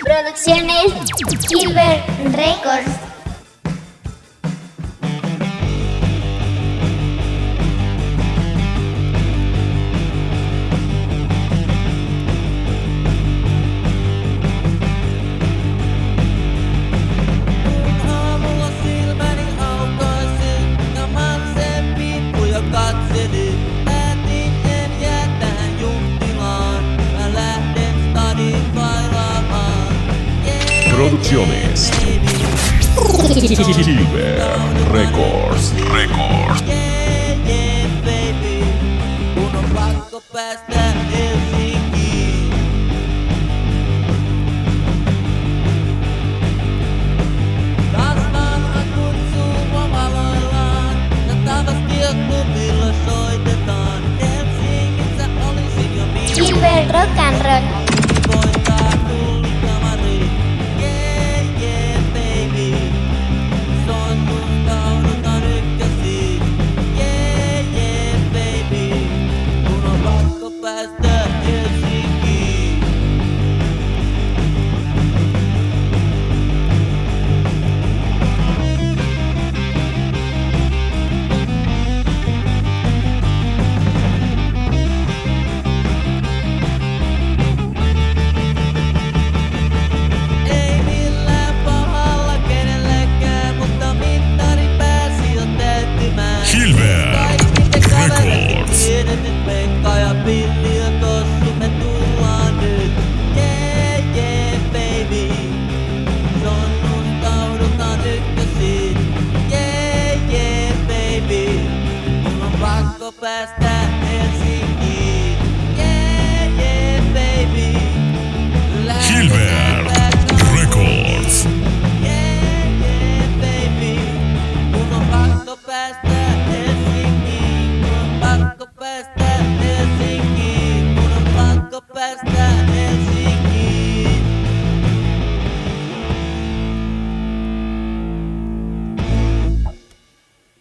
Producciones Silver Records. Aamulla silmäni aukaisin ja mansen piippuja katselin. Päätin en jää tähän juhtilaan, mä lähden stadin vailaamaan. Yeah, Producciones Silver Records. yeah, yeah, baby. Kun on pakko päästä